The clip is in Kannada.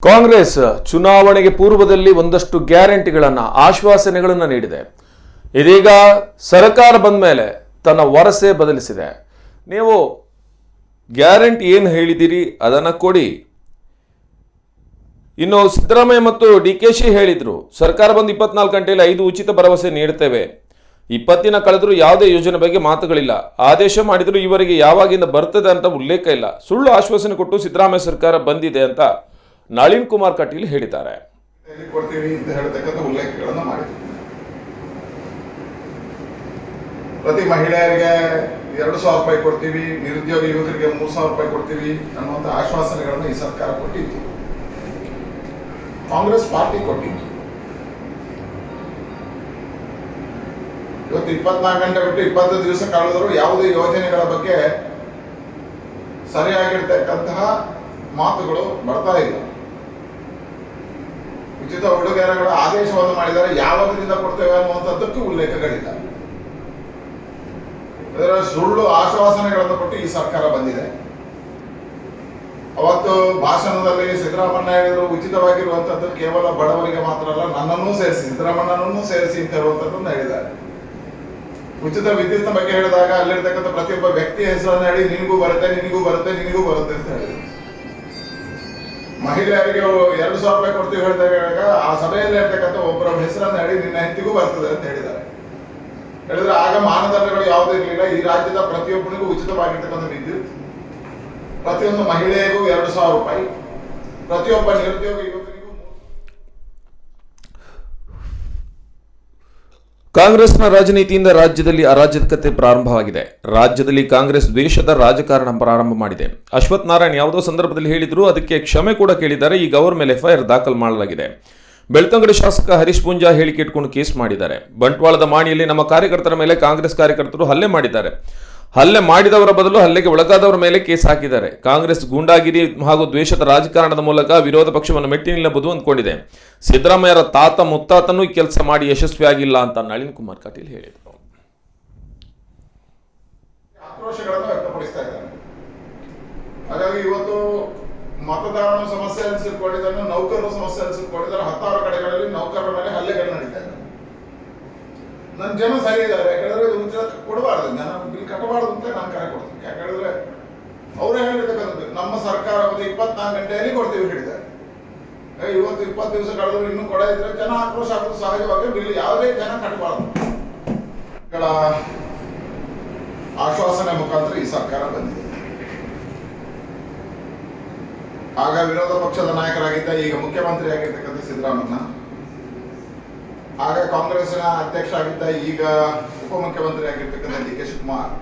ಕಾಂಗ್ರೆಸ್ ಚುನಾವಣೆಗೆ ಪೂರ್ವದಲ್ಲಿ ಒಂದಷ್ಟು ಗ್ಯಾರಂಟಿಗಳನ್ನು ಆಶ್ವಾಸನೆಗಳನ್ನು ನೀಡಿದೆ. ಇದೀಗ ಸರ್ಕಾರ ಬಂದ ಮೇಲೆ ತನ್ನ ವರಸೆ ಬದಲಿಸಿದೆ. ನೀವು ಗ್ಯಾರಂಟಿ ಏನು ಹೇಳಿದಿರಿ ಅದನ್ನು ಕೊಡಿ. ಇನ್ನು ಸಿದ್ದರಾಮಯ್ಯ ಮತ್ತು DKಶಿ ಹೇಳಿದ್ರು, ಸರ್ಕಾರ ಬಂದು 24 ಗಂಟೆಯಲ್ಲಿ 5 ಉಚಿತ ಭರವಸೆ ನೀಡುತ್ತೇವೆ. 20 ದಿನ ಕಳೆದರೂ ಯಾವುದೇ ಯೋಜನೆ ಬಗ್ಗೆ ಮಾತುಗಳಿಲ್ಲ. ಆದೇಶ ಮಾಡಿದ್ರು ಈವರೆಗೆ ಯಾವಾಗಿಂದ ಬರ್ತದೆ ಅಂತ ಉಲ್ಲೇಖ ಇಲ್ಲ. ಸುಳ್ಳು ಆಶ್ವಾಸನೆ ಕೊಟ್ಟು ಸಿದ್ದರಾಮಯ್ಯ ಸರ್ಕಾರ ಬಂದಿದೆ ಅಂತ ನಳಿನ್ ಕುಮಾರ್ ಕಟೀಲ್ ಹೇಳಿದ್ದಾರೆ. ಪ್ರತಿ ಮಹಿಳೆಯರಿಗೆ 2,000 ರೂಪಾಯಿ ಕೊಡ್ತೀವಿ, ನಿರುದ್ಯೋಗ ಯುವಕರಿಗೆ 3,000 ರೂಪಾಯಿ ಕೊಡ್ತೀವಿ ಅನ್ನುವಂಥ ಆಶ್ವಾಸನೆಗಳನ್ನು ಈ ಸರ್ಕಾರ ಕೊಟ್ಟಿತ್ತು. ಕಾಂಗ್ರೆಸ್ ಪಾರ್ಟಿ ಕೊಟ್ಟಿತ್ತು. ಇವತ್ತು 24 ಗಂಟೆ ಬಿಟ್ಟು 20 ದಿವಸ ಕಳೆದರೂ ಯಾವುದೇ ಯೋಜನೆಗಳ ಬಗ್ಗೆ ಸರಿಯಾಗಿರ್ತಕ್ಕಂತಹ ಮಾತುಗಳು ಬರ್ತಾ ಇಲ್ಲ. ಉಚಿತ ಉಡುಗೊರೆಗಳ ಆದೇಶವನ್ನು ಮಾಡಿದರೆ ಯಾವಾಗದಿಂದ ಕೊಡ್ತೇವೆ ಅನ್ನುವಂಥದ್ದಕ್ಕೂ ಉಲ್ಲೇಖಗಳಿಲ್ಲ. ಇದರ ಸುಳ್ಳು ಆಶ್ವಾಸನೆಗಳನ್ನು ಕೊಟ್ಟು ಈ ಸರ್ಕಾರ ಬಂದಿದೆ. ಅವತ್ತು ಭಾಷಣದಲ್ಲಿ ಸಿದ್ದರಾಮಯ್ಯ ಹೇಳಿದ್ರು ಉಚಿತವಾಗಿರುವಂತದ್ದು ಕೇವಲ ಬಡವರಿಗೆ ಮಾತ್ರ ಅಲ್ಲ, ನನ್ನನ್ನೂ ಸೇರಿಸಿ, ಸಿದ್ದರಾಮಯ್ಯನನ್ನೂ ಸೇರಿಸಿ ಅಂತ ಹೇಳುವಂಥದ್ದನ್ನು ಹೇಳಿದ್ದಾರೆ. ಉಚಿತ ವಿದ್ಯುತ್ ಬಗ್ಗೆ ಹೇಳಿದಾಗ ಅಲ್ಲಿರ್ತಕ್ಕಂಥ ಪ್ರತಿಯೊಬ್ಬ ವ್ಯಕ್ತಿಯ ಹೆಸರನ್ನು ಹೇಳಿ ನಿನಗೂ ಬರುತ್ತೆ, ನಿನಗೂ ಬರುತ್ತೆ, ನಿನಗೂ ಬರುತ್ತೆ ಅಂತ ಹೇಳಿದ್ರು. ಮಹಿಳೆಯರಿಗೆ 2,000 ರೂಪಾಯಿ ಕೊಡ್ತೀವಿ ಹೇಳಿದಾಗ ಆ ಸಭೆಯಲ್ಲಿ ಇರ್ತಕ್ಕಂಥ ಒಬ್ಬರ ಹೆಸರನ್ನು ಹೇಳಿ ನಿನ್ನ ಹೆಂಡತಿಗೂ ಬರ್ತದೆ ಅಂತ ಹೇಳಿದ್ದಾರೆ. ಹೇಳಿದ್ರೆ ಆಗ ಮಾನದಂಡಗಳು ಯಾವುದೂ ಇರಲಿಲ್ಲ. ಈ ರಾಜ್ಯದ ಪ್ರತಿಯೊಬ್ಬನಿಗೂ ಉಚಿತವಾಗಿರ್ತಕ್ಕಂಥ ವಿದ್ಯುತ್, ಪ್ರತಿಯೊಂದು ಮಹಿಳೆಗೂ 2,000 ರೂಪಾಯಿ, ಪ್ರತಿಯೊಬ್ಬ ನಿರುದ್ಯೋಗ ಯುವಕರಿಗೂ. ಕಾಂಗ್ರೆಸ್ನ ರಾಜನೀತಿಯಿಂದ ರಾಜ್ಯದಲ್ಲಿ ಅರಾಜಕತೆ ಪ್ರಾರಂಭವಾಗಿದೆ. ರಾಜ್ಯದಲ್ಲಿ ಕಾಂಗ್ರೆಸ್ ದ್ವೇಷದ ರಾಜಕಾರಣ ಪ್ರಾರಂಭ ಮಾಡಿದೆ. ಅಶ್ವಥ್ ನಾರಾಯಣ್ ಯಾವುದೋ ಸಂದರ್ಭದಲ್ಲಿ ಹೇಳಿದ್ರು, ಅದಕ್ಕೆ ಕ್ಷಮೆ ಕೂಡ ಕೇಳಿದ್ದಾರೆ. ಈಗ ಅವರ ಮೇಲೆ FIR ದಾಖಲು ಮಾಡಲಾಗಿದೆ. ಬೆಳ್ತಂಗಡಿ ಶಾಸಕ ಹರೀಶ್ ಪೂಂಜಾ ಹೇಳಿಕೆ ಇಟ್ಕೊಂಡು ಕೇಸ್ ಮಾಡಿದ್ದಾರೆ. ಬಂಟ್ವಾಳದ ಮಾಣಿಯಲ್ಲಿ ನಮ್ಮ ಕಾರ್ಯಕರ್ತರ ಮೇಲೆ ಕಾಂಗ್ರೆಸ್ ಕಾರ್ಯಕರ್ತರು ಹಲ್ಲೆ ಮಾಡಿದ್ದಾರೆ. ಹಲ್ಲೆ ಮಾಡಿದವರ ಬದಲು ಹಲ್ಲೆಗೆ ಒಳಗಾದವರ ಮೇಲೆ ಕೇಸ್ ಹಾಕಿದ್ದಾರೆ. ಕಾಂಗ್ರೆಸ್ ಗೂಂಡಾಗಿರಿ ಹಾಗೂ ದ್ವೇಷದ ರಾಜಕಾರಣದ ಮೂಲಕ ವಿರೋಧ ಪಕ್ಷವನ್ನು ಮೆಟ್ಟಿ ನಿಲ್ಲಬಹುದು ಅಂದ್ಕೊಂಡಿದೆ. ಸಿದ್ದರಾಮಯ್ಯರ ತಾತ ಮುತ್ತಾತನೂ ಈ ಕೆಲಸ ಮಾಡಿ ಯಶಸ್ವಿಯಾಗಿಲ್ಲ ಅಂತ ನಳಿನ್ ಕುಮಾರ್ ಕಟೀಲ್ ಹೇಳಿದರು. ಆಕ್ರೋಶಗಳನ್ನು ವ್ಯಕ್ತಪಡಿಸ್ತಾ ಇದ್ದಾರೆ. ಹಾಗಾಗಿ ಇವತ್ತು ಮತದಾರನ ಸಮಸ್ಯೆ ಅನಿಸಿಕೊಂಡಿದ್ದನ್ನು ನೌಕರರ ಸಮಸ್ಯೆ ಅನಿಸಿಕೊಂಡಿದ್ದಾರೆ. 16 ಕಡೆಗಳಲ್ಲಿ ನೌಕರರ ಮೇಲೆ ಹಲ್ಲೆಗಳು ನಡೀತಾ ಇದೆ. ನನ್ನ ಜನ ಸರಿ ಇದ್ದಾರೆ, ಯಾಕಂದ್ರೆ ಉಚಿತ ಕೊಡಬಾರ್ದು, ಜನ ಬಿಲ್ ಕಟ್ಟಬಾರ್ದು ಅಂತ ನಾನು ಕರೆ ಕೊಡ್ತೀನಿ. ಯಾಕಂದ್ರೆ ಅವರೇ ಹೇಳಿರ್ತಕ್ಕಂಥದ್ದು ನಮ್ಮ ಸರ್ಕಾರ 24 ಗಂಟೆಯಲ್ಲಿ ಕೊಡ್ತೀವಿ ಹೇಳಿದ್ದಾರೆ. ಇವತ್ತು 20 ದಿವಸ ಕಳೆದ್ರು ಇನ್ನೂ ಕೊಡ ಇದ್ರೆ ಜನ ಆಕ್ರೋಶ ಆಗೋದು ಸಹಜವಾಗಿ. ಬಿಲ್ ಯಾವುದೇ ಜನ ಕಟ್ಟಬಾರ್ದು ಆಶ್ವಾಸನೆ ಮುಖಾಂತರ ಈ ಸರ್ಕಾರ ಬಂದಿದೆ. ಆಗ ವಿರೋಧ ಪಕ್ಷದ ನಾಯಕರಾಗಿದ್ದ ಈಗ ಮುಖ್ಯಮಂತ್ರಿ ಆಗಿರ್ತಕ್ಕಂಥ ಸಿದ್ದರಾಮಯ್ಯ, ಆಗ ಕಾಂಗ್ರೆಸ್ನ ಅಧ್ಯಕ್ಷ ಆಗಿದ್ದ ಈಗ ಉಪಮುಖ್ಯಮಂತ್ರಿ ಆಗಿರ್ತಕ್ಕಂಥ DK ಶಿವಕುಮಾರ್,